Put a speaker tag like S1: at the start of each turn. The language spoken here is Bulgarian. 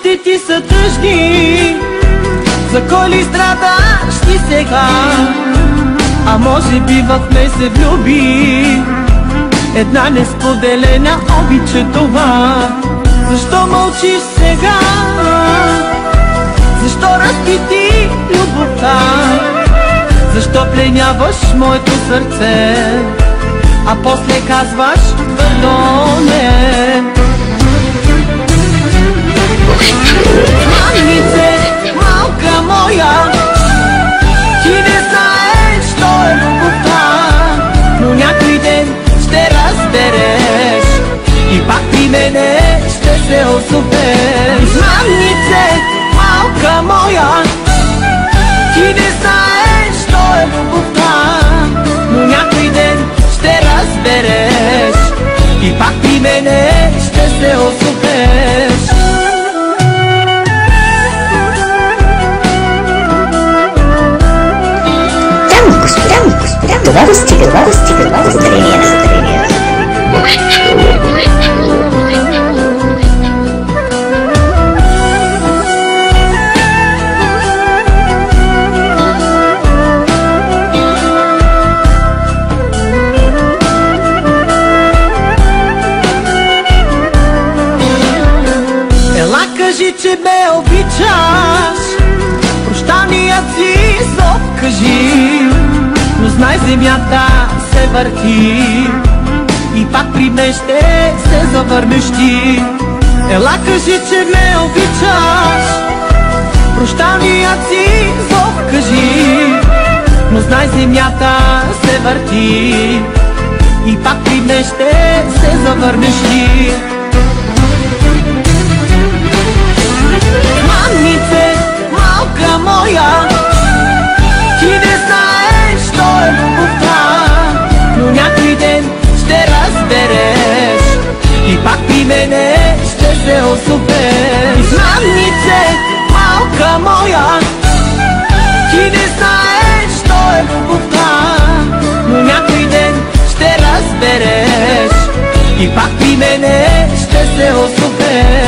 S1: очите ти са тъжни. За кой ли страдаш ти сега? А може би в мен се влюби една несподелена обича това. Защо мълчиш сега? Защо разби ти любовта? Защо пленяваш моето сърце, а после казваш твърдо не? Мамице, малка моя, ти не знаеш, що е любовта, но някой ден ще разбереш и пак при мене ще се озовеш. Мамице, малка моя, ти не знаеш, що е любовта, но някой ден ще разбереш и пак при мене ще се озовеш.
S2: Това да стига, настроение.
S1: Ела кажи, че ме обичаш, прощания си зов кажи, но знай земята се върти и пак при мен ще се завърнеш ти. Ела кажи, че ме обичаш, прощания си зов кажи, но знай земята се върти и пак при мен ще се завърнеш ти. Мамице, малка моя, ти не знаеш, що е любовта, но някой ден ще разбереш и пак при мене ще се озовеш. Мамице, малка моя, ти не знаеш, що е любовта, но някой ден ще разбереш и пак при мене ще се озовеш.